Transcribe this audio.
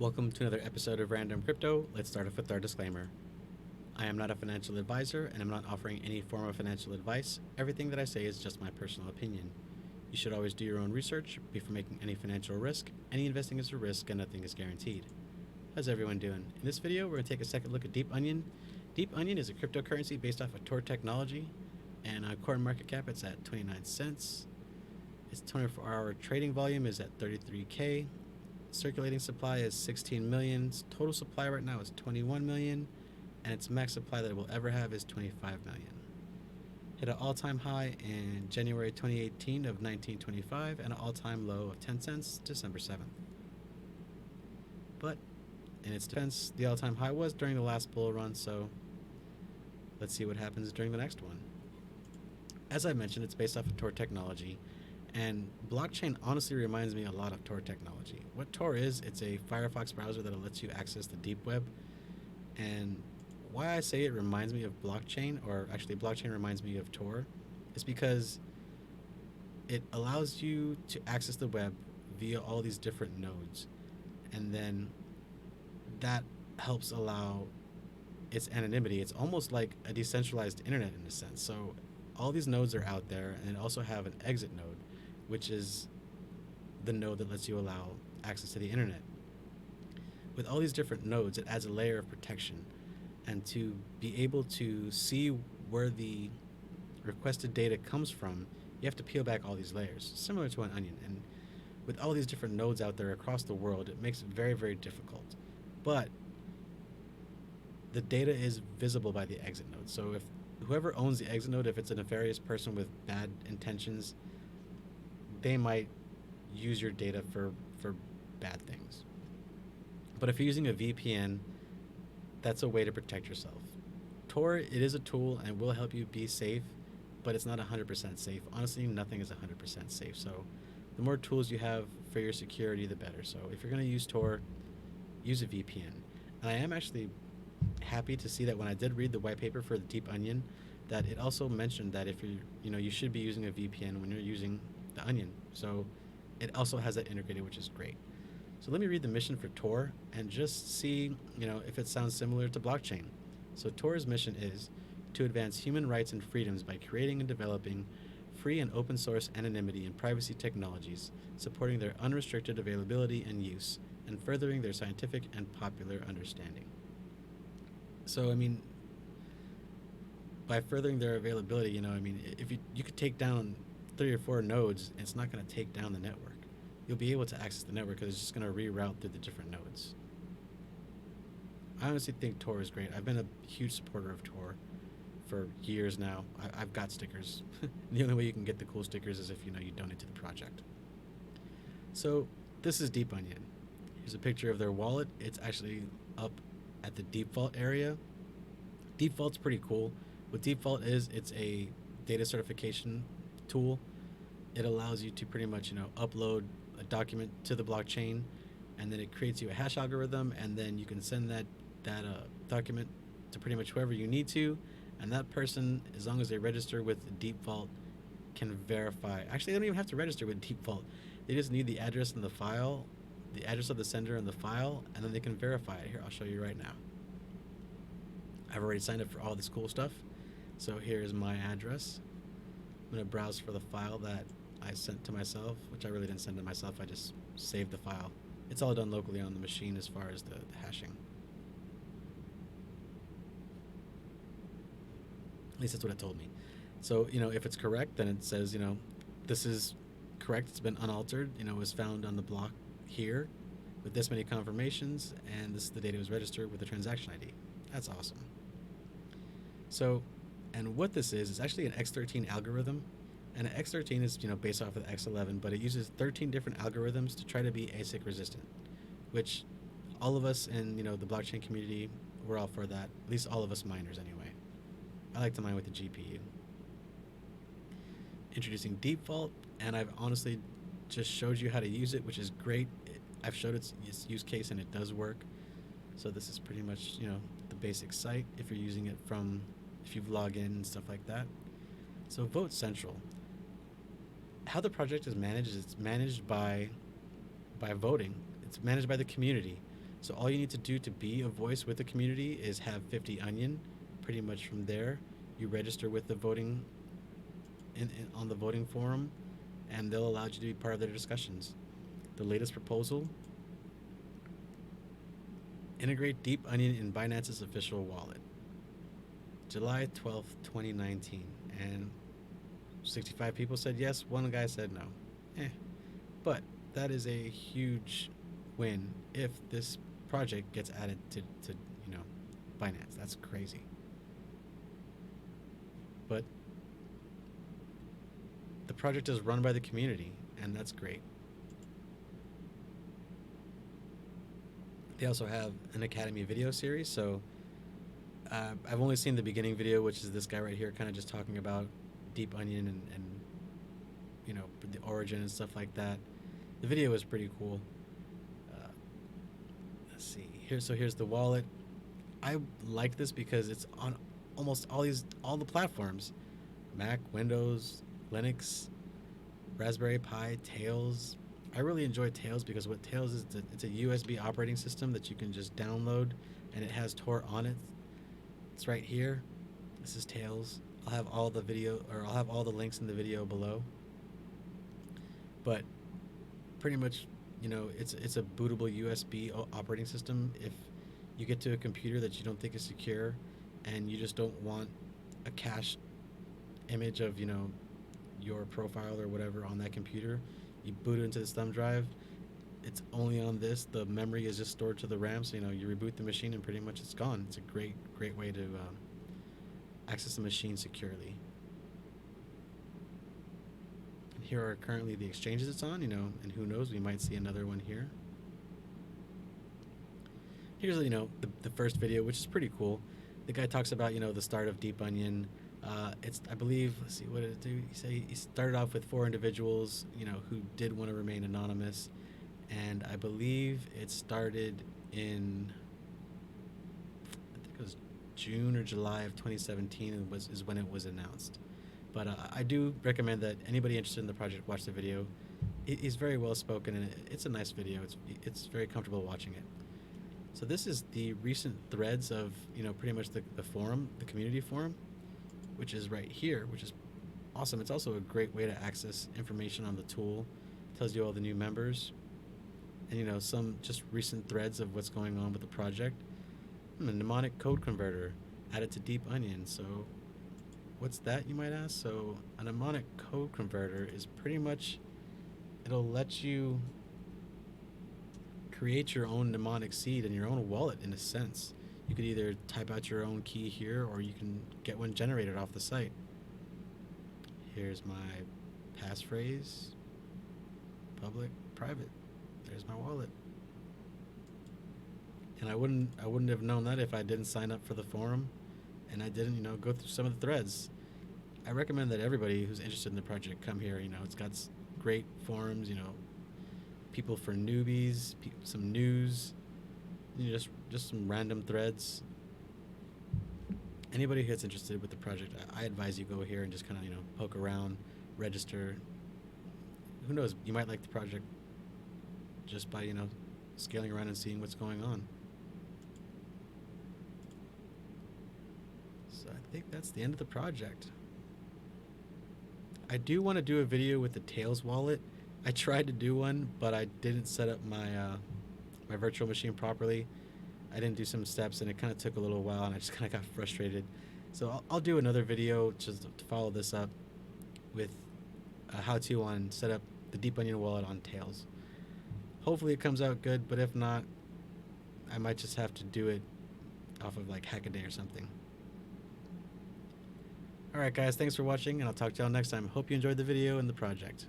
Welcome to another episode of Random Crypto. Let's start off with our disclaimer. I am not a financial advisor and I'm not offering any form of financial advice. Everything that I say is just my personal opinion. You should always do your own research before making any financial risk. Any investing is a risk and nothing is guaranteed. How's everyone doing? In this video, we're going to take a second look at DeepOnion. DeepOnion is a cryptocurrency based off of Tor technology, and on CoinMarketCap it's at 29 cents. Its 24-hour trading volume is at 33K. Circulating supply is 16 million. Its total supply right now is 21 million, and its max supply that it will ever have is 25 million. Hit an all-time high in January 2018 of 1925 and an all-time low of 10 cents December 7th. But in its defense, the all-time high was during the last bull run, so let's see what happens during the next one. As I mentioned, it's based off of Tor technology, and blockchain honestly reminds me a lot of Tor technology. What Tor is, it's a Firefox browser that lets you access the deep web. And why I say it reminds me of blockchain, or actually blockchain reminds me of Tor, is because it allows you to access the web via all these different nodes. And then that helps allow its anonymity. It's almost like a decentralized internet in a sense. So all these nodes are out there, and it also have an exit node, which is the node that lets you allow access to the internet. With all these different nodes, it adds a layer of protection. And to be able to see where the requested data comes from, you have to peel back all these layers, similar to an onion. And with all these different nodes out there across the world, it makes it very, very difficult. But the data is visible by the exit node. So if whoever owns the exit node, if it's a nefarious person with bad intentions, they might use your data for bad things. But if you're using a VPN, that's a way to protect yourself. Tor, it is a tool and will help you be safe, but it's not 100% safe. Honestly, nothing is 100% safe. So the more tools you have for your security, the better. So if you're going to use Tor, use a VPN. And I am actually happy to see that when I did read the white paper for the DeepOnion, that it also mentioned that if you should be using a VPN when you're using the Onion. So it also has that integrated, which is great. So let me read the mission for Tor and just see, if it sounds similar to blockchain. So Tor's mission is to advance human rights and freedoms by creating and developing free and open source anonymity and privacy technologies, supporting their unrestricted availability and use, and furthering their scientific and popular understanding. So, by furthering their availability, if you could take down 3 or 4 nodes, it's not going to take down the network. You'll be able to access the network because it's just going to reroute through the different nodes. I honestly think Tor is great. I've been a huge supporter of Tor for years now. I've got stickers. The only way you can get the cool stickers is if you donate to the project. So this is DeepOnion. Here's a picture of their wallet. It's actually up at the Deep Vault area. Deep Vault's pretty cool. What Deep Vault is, it's a data certification tool. It allows you to pretty much upload a document to the blockchain, and then it creates you a hash algorithm, and then you can send that document to pretty much whoever you need to, and that person, as long as they register with Deep Vault, can verify. Actually, they don't even have to register with Deep Vault. They just need the address in the file, the address of the sender in the file, and then they can verify it. Here, I'll show you right now. I've already signed up for all this cool stuff. So here's my address. I'm going to browse for the file that I sent to myself, which I really didn't send to myself. I just saved the file. It's all done locally on the machine as far as the hashing. At least that's what it told me. So, if it's correct, then it says, this is correct. It's been unaltered. It was found on the block here with this many confirmations, and this is the date it was registered with the transaction ID. That's awesome. So, and what this is actually an X13 algorithm. And an X13 is, based off of the X11, but it uses 13 different algorithms to try to be ASIC resistant, which all of us in, the blockchain community, we're all for that. At least all of us miners anyway. I like to mine with the GPU. Introducing Deep Vault, and I've honestly just showed you how to use it, which is great. I've showed its use case and it does work. So this is pretty much, the basic site if you're using it if you've logged in and stuff like that. So Vote Central. How the project is managed is it's managed by voting. It's managed by the community. So all you need to do to be a voice with the community is have 50 onion. Pretty much from there, you register with the voting on the voting forum, and they'll allow you to be part of their discussions. The latest proposal: integrate DeepOnion in Binance's official wallet. July 12th, 2019. And 65 people said yes, one guy said no. But that is a huge win if this project gets added to Binance. That's crazy. But the project is run by the community, and that's great. They also have an Academy video series, so I've only seen the beginning video, which is this guy right here kind of just talking about DeepOnion and the origin and stuff like that. The video is pretty cool. Let's see here. So here's the wallet. I like this because it's on almost all the platforms: Mac, Windows, Linux, Raspberry Pi, Tails. I really enjoy Tails because what Tails is, it's a USB operating system that you can just download, and it has Tor on it. It's right here. This is Tails. I'll have all the links in the video below. But pretty much, it's a bootable USB operating system. If you get to a computer that you don't think is secure, and you just don't want a cached image of your profile or whatever on that computer, you boot it into this thumb drive. It's only on this. The memory is just stored to the RAM, so you reboot the machine and pretty much it's gone. It's a great way to access the machine securely. And here are currently the exchanges it's on, and who knows, we might see another one here. Here's the first video, which is pretty cool. The guy talks about the start of DeepOnion. I believe, let's see, what did it do? He started off with 4 individuals, who did want to remain anonymous, and I believe it started in, I think it was June or July of 2017 is when it was announced. But I do recommend that anybody interested in the project watch the video. He's very well spoken, and it's a nice video. It's very comfortable watching it. So this is the recent threads of pretty much the forum, the community forum, which is right here, which is awesome. It's also a great way to access information on the tool. It tells you all the new members, and some just recent threads of what's going on with the project. A mnemonic code converter added to DeepOnion. So what's that, you might ask? So a mnemonic code converter is pretty much, it'll let you create your own mnemonic seed in your own wallet, in a sense. You could either type out your own key here, or you can get one generated off the site. Here's my passphrase, public, private. There's my wallet. And I wouldn't have known that if I didn't sign up for the forum, and I didn't, go through some of the threads. I recommend that everybody who's interested in the project come here. It's got great forums, people for newbies, some news, just some random threads. Anybody who gets interested with the project, I advise you go here and just kind of poke around, register. Who knows, you might like the project just by scaling around and seeing what's going on. So I think that's the end of the project. I do want to do a video with the Tails wallet. I tried to do one, but I didn't set up my my virtual machine properly. I didn't do some steps, and it kind of took a little while, and I just kind of got frustrated. So I'll do another video just to follow this up with a how-to on set up the DeepOnion wallet on Tails. Hopefully it comes out good, but if not, I might just have to do it off of like Hackaday or something. Alright guys, thanks for watching, and I'll talk to y'all next time. Hope you enjoyed the video and the project.